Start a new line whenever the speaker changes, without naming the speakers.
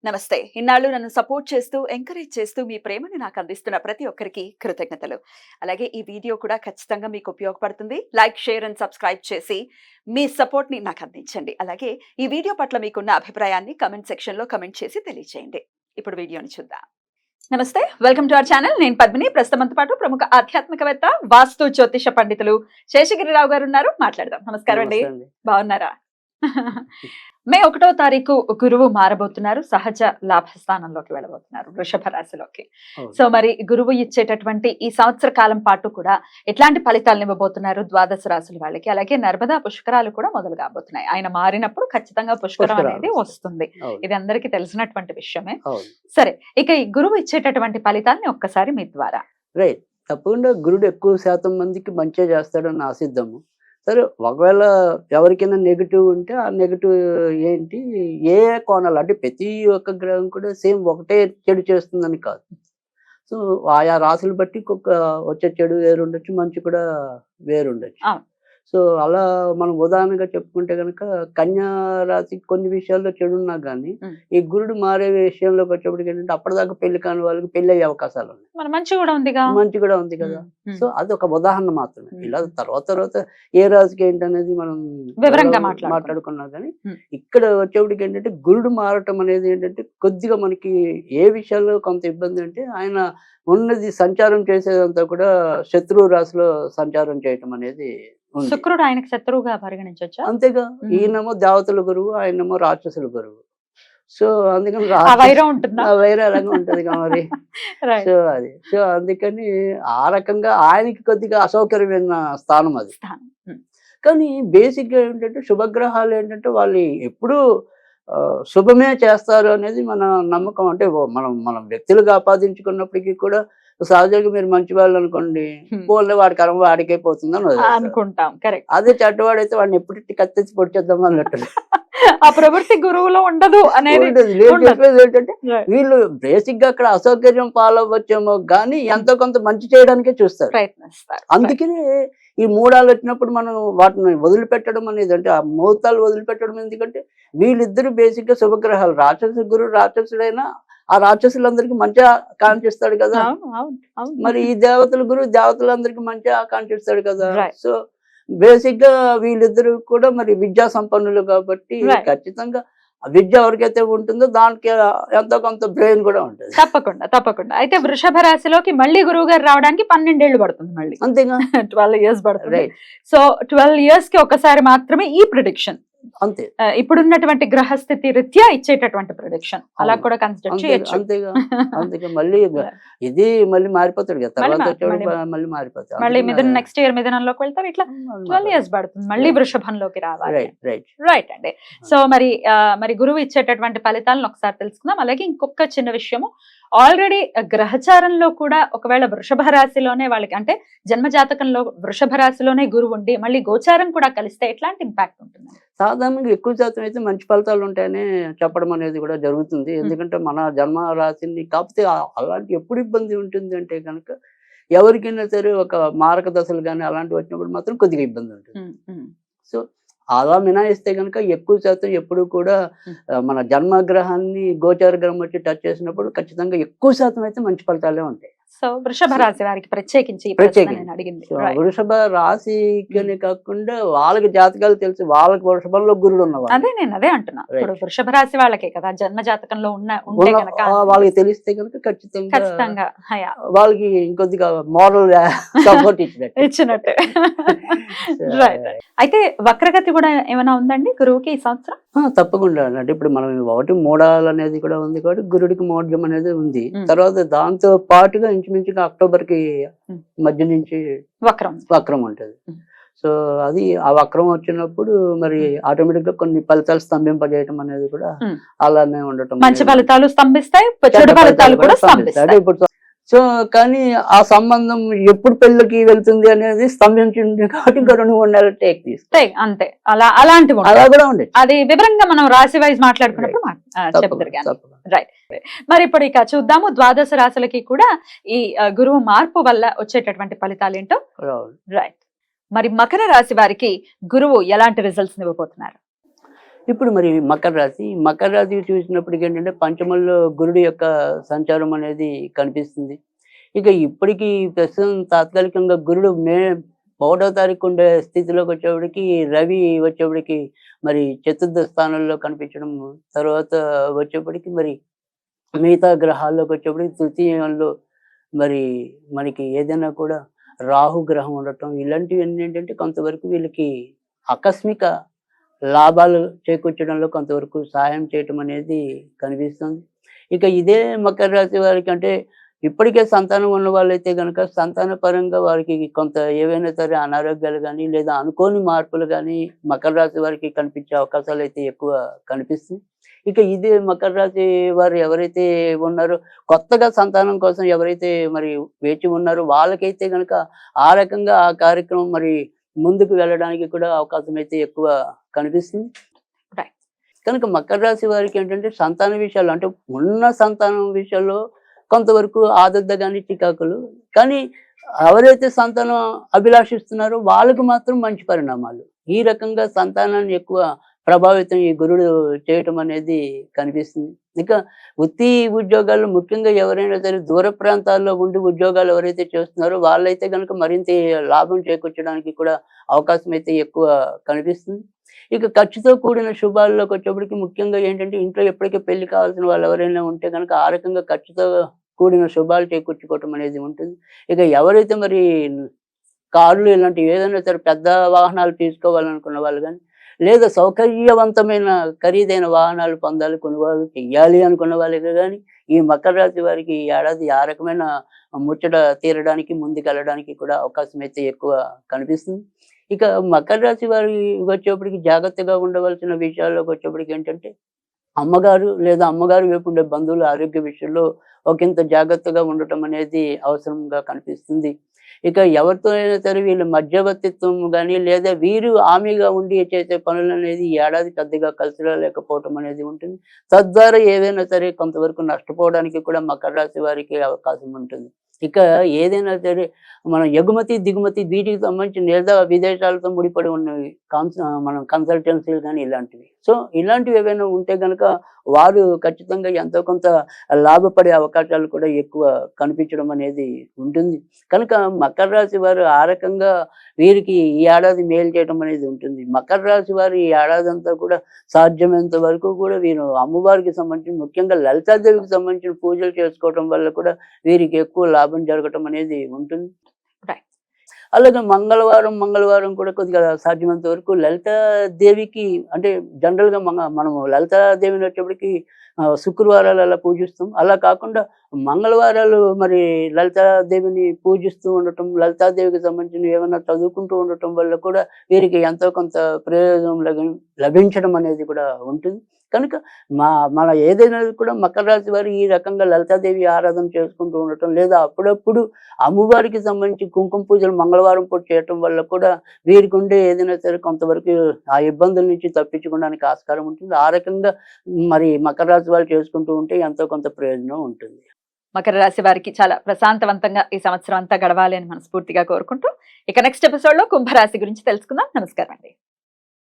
నమస్తే. ఇన్నాళ్ళు నన్ను సపోర్ట్ చేస్తూ, ఎంకరేజ్ చేస్తూ మీ ప్రేమని నాకు అందిస్తున్న ప్రతి ఒక్కరికి కృతజ్ఞతలు. అలాగే ఈ వీడియో కూడా ఖచ్చితంగా మీకు ఉపయోగపడుతుంది. లైక్, షేర్ అండ్ సబ్స్క్రైబ్ చేసి మీ సపోర్ట్‌ని నాకు అందించండి. అలాగే ఈ వీడియో పట్ల మీకున్న అభిప్రాయాన్ని కామెంట్ సెక్షన్‌లో కామెంట్ చేసి తెలియజేయండి. ఇప్పుడు వీడియోని చూద్దాం. నమస్తే. Welcome to our channel. నేను పద్మిని. ప్రస్తుతం మనతో పాటు ప్రముఖ ఆధ్యాత్మికవేత్త, వాస్తు జ్యోతిష పండితులు శేషగిరిరావు గారు ఉన్నారు. మాట్లాడదాం. నమస్కారం అండి. బాగున్నారా? మే 1వ తారీఖు గురువు మారబోతున్నారు. సహజ లాభస్థానంలోకి వెళ్ళబోతున్నారు, వృషభ రాశిలోకి. సో మరి గురువు ఇచ్చేటటువంటి ఈ సంవత్సర కాలం పాటు కూడా ఎట్లాంటి ఫలితాలను ఇవ్వబోతున్నారు ద్వాదశ రాశుల వాళ్ళకి? అలాగే నర్మదా పుష్కరాలు కూడా మొదలు కాబోతున్నాయి. ఆయన మారినప్పుడు ఖచ్చితంగా పుష్కరం అనేది వస్తుంది. ఇది అందరికీ తెలిసినటువంటి విషయమే. సరే, ఇక ఈ గురువు ఇచ్చేటటువంటి ఫలితాలని ఒక్కసారి మీ ద్వారా.
రైట్, తప్పకుండా గురుడు ఎక్కువ శాతం మందికి మంచిగా చేస్తాడని ఆశిద్దాము. సరే, ఒకవేళ ఎవరికైనా నెగిటివ్ ఉంటే ఆ నెగిటివ్ ఏంటి, ఏ కోణాలు అంటే ప్రతి ఒక్క గ్రహం కూడా సేమ్ ఒకటే చెడు చేస్తుందని కాదు. సో ఆయా రాశులు బట్టి వచ్చే చెడు వేరుండొచ్చు, మంచి కూడా వేరుండొచ్చు. సో అలా మనం ఉదాహరణగా చెప్పుకుంటే కనుక కన్యా రాశి కొన్ని విషయాల్లో చెడు ఉన్నా కానీ ఈ గురుడు మారే విషయంలోకి వచ్చేప్పటికి ఏంటంటే అప్పటిదాకా పెళ్లి కాని వాళ్ళకి పెళ్లి అయ్యే అవకాశాలు ఉన్నాయి.
మంచి కూడా ఉంది కదా.
సో అది ఒక ఉదాహరణ మాత్రమే. ఇలా తర్వాత ఏ రాశికి ఏంటనేది మనం
వివరంగా
మాట్లాడుకున్నా కానీ ఇక్కడ వచ్చేప్పటికి ఏంటంటే గురుడు మారటం అనేది ఏంటంటే కొద్దిగా మనకి ఏ విషయాల్లో కొంత ఇబ్బంది అంటే ఆయన ఉన్నది సంచారం చేసేదంతా కూడా శత్రువు రాశిలో సంచారం చేయటం అనేది.
శుక్రుడు ఆయనకు శత్రువుగా పరిగణించొచ్చా?
అంతేగా, ఈయనేమో దేవతల గురువు, ఆయనేమో రాక్షసుల గురువు. సో అందుకని వైరం అలాగే ఉంటది మరి. సో అందుకని ఆ రకంగా ఆయనకి కొద్దిగా అసౌకర్యమైన స్థానం అది. కానీ బేసిక్ గా ఏంటంటే శుభగ్రహాలు ఏంటంటే వాళ్ళు ఎప్పుడు శుభమే చేస్తారు అనేది మన నమ్మకం. అంటే మనం వ్యక్తులుగా ఆపాదించుకున్నప్పటికీ కూడా సహజంగా మీరు మంచి వాళ్ళు అనుకోండి, పోలే వాడి కర్మ వాడికైపోతుందని
అనుకుంటాం.
అదే చెడ్డవాడైతే వాడిని ఎప్పుడు కత్తించి పొడిచేద్దాం అన్నట్టు.
ఆ ప్రవృత్తి గురువులో ఉండదు అనేది.
చెప్పేది ఏంటంటే వీళ్ళు బేసిక్ గా అక్కడ అసౌకర్యం పాలవ్వచ్చేమో కానీ ఎంతో కొంత మంచి చేయడానికే చూస్తారు,
ప్రయత్నిస్తారు.
అందుకనే ఈ మూడాలు వచ్చినప్పుడు మనం వాటిని వదిలిపెట్టడం అనేది, అంటే ఆ ముహూర్తాలు వదిలిపెట్టడం ఎందుకంటే వీళ్ళిద్దరు బేసిక్ గా శుభగ్రహాలు. రాక్షసు గురువు రాక్షసుడైనా ఆ రాక్షసులందరికీ మంచిగా ఆకాంక్షిస్తాడు కదా, మరి ఈ దేవతల గురువు దేవతలందరికీ మంచిగా ఆకాంక్షిస్తాడు కదా. సో బేసిక్ గా వీళ్ళిద్దరు కూడా మరి విద్యా సంపన్నులు కాబట్టి ఖచ్చితంగా విద్య ఎవరికైతే ఉంటుందో దానికి ఎంతో కొంత బ్రెయిన్ కూడా ఉంటుంది.
తప్పకుండా. అయితే వృషభ రాశిలోకి మళ్ళీ గురువు గారు రావడానికి 12 ఏళ్ళు పడుతుంది. మళ్ళీ
అంతేగా
12 years పడుతుంది. సో 12 years కి ఒకసారి మాత్రమే ఈ ప్రిడిక్షన్.
అంతే,
ఇప్పుడున్నటువంటి గ్రహస్థితి రీత్యా ఇచ్చేటటువంటి ప్రొడిక్షన్ అలా కూడా కన్సిడర్ చేయొచ్చు.
అంతేగా మళ్ళీ ఇది మళ్ళీ మారిపోతాడు కదా, తర్వాత మళ్ళీ మారిపోతాడు.
మళ్ళీ మిథున నెక్స్ట్ ఇయర్ మిథునంలోకి వెళ్తారు. ఇట్లా 12 years పడుతుంది మళ్ళీ వృషభంలోకి రావాలి. రైట్ అండి. సో మరి గురువు ఇచ్చేటటువంటి ఫలితాలను ఒకసారి తెలుసుకుందాం. అలాగే ఇంకొక చిన్న విషయము, ఆల్రెడీ గ్రహచారంలో కూడా ఒకవేళ వృషభ రాశిలోనే వాళ్ళకి, అంటే జన్మ జాతకంలో వృషభ రాశిలోనే గురువు ఉండి మళ్ళీ గోచారం కూడా కలిస్తే ఎట్లాంటి ఇంపాక్ట్ ఉంటుంది?
సాధారణంగా ఎక్కువ శాతం అయితే మంచి ఫలితాలు ఉంటాయని చెప్పడం అనేది కూడా జరుగుతుంది. ఎందుకంటే మన జన్మ రాశిని, కాకపోతే అలాంటి ఎప్పుడు ఇబ్బంది ఉంటుంది అంటే కనుక ఎవరికైనా సరే ఒక మారక దశలు కానీ అలాంటివి వచ్చినప్పుడు మాత్రం కొద్దిగా ఇబ్బంది ఉంటుంది. సో అలా మినాయిస్తే కనుక ఎక్కువ శాతం ఎప్పుడు కూడా మన జన్మగ్రహాన్ని గోచార గ్రహం వచ్చి టచ్ చేసినప్పుడు ఖచ్చితంగా ఎక్కువ శాతం అయితే మంచి ఫలితాలే ఉంటాయి.
సో వృషభ రాశి వారికి ప్రత్యేకించి
వృషభ రాశికి కాకుండా వాళ్ళకి జాతకాలు తెలిసి వాళ్ళకి వృషభంలో గురుడు ఉన్నవాళ్ళు.
అదే అంటున్నా, వృషభ రాశి వాళ్ళకే కదా జన్మ జాతకంలో
వాళ్ళకి తెలిస్తే కనుక ఖచ్చితంగా వాళ్ళకి ఇంకొద్దిగా మోరల్ సపోర్ట్ ఇచ్చినట్టు.
అయితే వక్రగతి కూడా ఏమైనా ఉందండి గురువుకి ఈ సంవత్సరం?
తప్పకుండా. అంటే ఇప్పుడు మనం ఒకటి మూడాలు అనేది కూడా ఉంది కాబట్టి గురుడికి మోడ్యం అనేది ఉంది. తర్వాత దాంతో పాటుగా ఇంచుమించుగా అక్టోబర్ కి మధ్య నుంచి వక్రం ఉంటుంది. సో అది ఆ వక్రం వచ్చినప్పుడు మరి ఆటోమేటిక్ గా కొన్ని ఫలితాలు స్తంభింపజేయటం అనేది కూడా అలానే ఉండటం.
మంచి ఫలితాలు స్తంభిస్తాయి, చెడు ఫలితాలు కూడా స్తంభిస్తాయి.
ఇప్పుడు సో కానీ ఆ సంబంధం ఎప్పుడు పెళ్ళికి వెళ్తుంది అనేది స్తంభించింది కాబట్టి ఇంకా 2-3 నెలలు టేక్ తీస్తాయి
అంతే. అలాంటివి
అలా కూడా ఉండేది.
అది వివరంగా మనం రాశి వైజ్ మాట్లాడుకున్నప్పుడు రైట్. మరి ఇప్పుడు ఇక చూద్దాము ద్వాదశ రాశులకి కూడా ఈ గురువు మార్పు వల్ల వచ్చేటటువంటి ఫలితాలు ఏంటో. రైట్. మరి మకర రాశి వారికి గురువు ఎలాంటి రిజల్ట్స్ ఇవ్వబోతున్నారు?
ఇప్పుడు మరి మకర రాశి చూసినప్పటికి ఏంటంటే పంచమంలో గురుడు యొక్క సంచారం అనేది కనిపిస్తుంది. ఇక ఇప్పటికి ప్రస్తుతం తాత్కాలికంగా గురుడు మే 1వ తారీఖు ఉండే స్థితిలోకి వచ్చేప్పటికి రవి వచ్చేప్పటికి మరి చతుర్థ స్థానంలో కనిపించడం, తర్వాత వచ్చేప్పటికి మరి మిగతా గ్రహాల్లోకి వచ్చేప్పటికి తృతీయంలో మరి మనకి ఏదైనా కూడా రాహు గ్రహం ఉండటం, ఇలాంటివన్నీ ఏంటంటే కొంతవరకు వీళ్ళకి ఆకస్మిక లాభాలు చేకూర్చడంలో కొంతవరకు సహాయం చేయటం అనేది కనిపిస్తుంది. ఇక ఇదే మకర రాశి వారికి అంటే ఇప్పటికే సంతానం ఉన్న వాళ్ళైతే గనక సంతాన పరంగా వారికి కొంత ఏవైనా సరే అనారోగ్యాలు గానీ, లేదా అనుకోని మార్పులు గానీ మకర రాశి వారికి కనిపించే అవకాశాలైతే ఎక్కువ కనిపిస్తుంది. ఇక ఇదే మకర రాశి వారు ఎవరైతే ఉన్నారో, కొత్తగా సంతానం కోసం ఎవరైతే మరి వేచి ఉన్నారో వాళ్ళకైతే గనక ఆ రకంగా ఆ కార్యక్రమం మరి ముందుకు వెళ్ళడానికి కూడా అవకాశం అయితే ఎక్కువ కనిపిస్తుంది.
రైట్.
కనుక మకర రాశి వారికి ఏంటంటే సంతాన విషయాలు అంటే ఉన్న సంతానం విషయాల్లో కొంతవరకు ఆదర్ద గాని చికాకులు. కానీ ఎవరైతే సంతానం అభిలాషిస్తున్నారో వాళ్ళకు మాత్రం మంచి పరిణామాలు. ఈ రకంగా సంతానాన్ని ఎక్కువ ప్రభావితం ఈ గురుడు చేయటం అనేది కనిపిస్తుంది. ఇక వృత్తి ఉద్యోగాల్లో ముఖ్యంగా ఎవరైనా సరే దూర ప్రాంతాల్లో ఉండి ఉద్యోగాలు ఎవరైతే చేస్తున్నారో వాళ్ళైతే గనుక మరింత లాభం చేకూర్చడానికి కూడా అవకాశం అయితే ఎక్కువ కనిపిస్తుంది. ఇక ఖర్చుతో కూడిన శుభాల్లోకి వచ్చేప్పటికి ముఖ్యంగా ఏంటంటే ఇంట్లో ఎప్పటికీ పెళ్లి కావాల్సిన వాళ్ళు ఎవరైనా ఉంటే గనుక ఆ రకంగా ఖర్చుతో కూడిన శుభాలు చేకూర్చుకోవటం అనేది ఉంటుంది. ఇక ఎవరైతే మరి కార్లు ఇలాంటివి ఏదైనా సరే పెద్ద వాహనాలు తీసుకోవాలనుకున్న వాళ్ళు గానీ, లేదా సౌకర్యవంతమైన ఖరీదైన వాహనాలు పొందాలి, కొనుగోలు చెయ్యాలి అనుకున్న వాళ్ళకి గానీ, ఈ మకర రాశి వారికి ఈ ఏడాది ఆ రకమైన ముచ్చట తీరడానికి, ముందుకెళ్ళడానికి కూడా అవకాశం అయితే ఎక్కువ కనిపిస్తుంది. ఇక మకర రాశి వారి వచ్చేప్పటికి జాగ్రత్తగా ఉండవలసిన విషయాల్లోకి వచ్చేప్పటికి ఏంటంటే, అమ్మగారు వైపు ఉండే బంధువుల ఆరోగ్య విషయంలో ఒకంత జాగ్రత్తగా ఉండటం అనేది అవసరంగా కనిపిస్తుంది. ఇక ఎవరితో అయినా సరే వీళ్ళ మధ్యవర్తిత్వం గానీ, లేదా వీరు హామీగా ఉండి చేసే పనులనేది ఈ ఏడాది పెద్దగా కలిసి రాలేకపోవటం అనేది ఉంటుంది. తద్వారా ఏదైనా సరే కొంతవరకు నష్టపోవడానికి కూడా మకర రాశి వారికి అవకాశం ఉంటుంది. ఇక ఏదైనా సరే మనం ఎగుమతి, దిగుమతి వీటికి సంబంధించి లేదా విదేశాలతో ముడిపడి ఉన్నవి మనం కన్సల్టెన్సీలు గానీ ఇలాంటివి. సో, ఇలాంటివి ఏవైనా ఉంటే గనక వారు ఖచ్చితంగా ఎంతో కొంత లాభపడే అవకాశాలు కూడా ఎక్కువ కనిపించడం అనేది ఉంటుంది. కనుక మకర రాశి వారు ఆ రకంగా వీరికి ఈ ఏడాది మేలు చేయడం అనేది ఉంటుంది. మకర రాశి వారు ఈ ఏడాదంతా కూడా సాధ్యమైనంత వరకు కూడా వీరు అమ్మవారికి సంబంధించి ముఖ్యంగా లలితాదేవికి సంబంధించిన పూజలు చేసుకోవటం వల్ల కూడా వీరికి ఎక్కువ లాభం జరగటం అనేది ఉంటుంది.
రైట్.
అలాగే మంగళవారం కూడా కొద్దిగా సాధ్యమైనంత వరకు లలితాదేవికి అంటే జనరల్‌గా మనము లలితాదేవిని వచ్చేప్పటికి శుక్రవారాలు అలా పూజిస్తాం. అలా కాకుండా మంగళవారాలు మరి లలితాదేవిని పూజిస్తూ ఉండటం, లలితాదేవికి సంబంధించినవి ఏమన్నా చదువుకుంటూ ఉండటం వల్ల కూడా వీరికి ఎంతో కొంత ప్రయోజనం లభించడం అనేది కూడా ఉంటుంది. కనుక మన ఏదైనా కూడా మకర రాశి వారు ఈ రకంగా లలితాదేవి ఆరాధన చేసుకుంటూ ఉండటం, లేదా అప్పుడప్పుడు అమ్మవారికి సంబంధించి కుంకుమ పూజలు మంగళవారం పూట చేయటం వల్ల కూడా వీరికి ఉండే ఏదైనా సరే కొంతవరకు ఆ ఇబ్బందుల నుంచి తప్పించుకోవడానికి ఆస్కారం ఉంటుంది. ఆ రకంగా మరి మకర రాశి వారు చేసుకుంటూ ఉంటే ఎంతో కొంత ప్రయోజనం ఉంటుంది.
మకర రాశి వారికి చాలా ప్రశాంతవంతంగా ఈ సంవత్సరం అంతా గడవాలి అని మనస్ఫూర్తిగా కోరుకుంటూ ఇక నెక్స్ట్ ఎపిసోడ్ లో కుంభరాశి గురించి తెలుసుకుందాం. నమస్కారం అండి.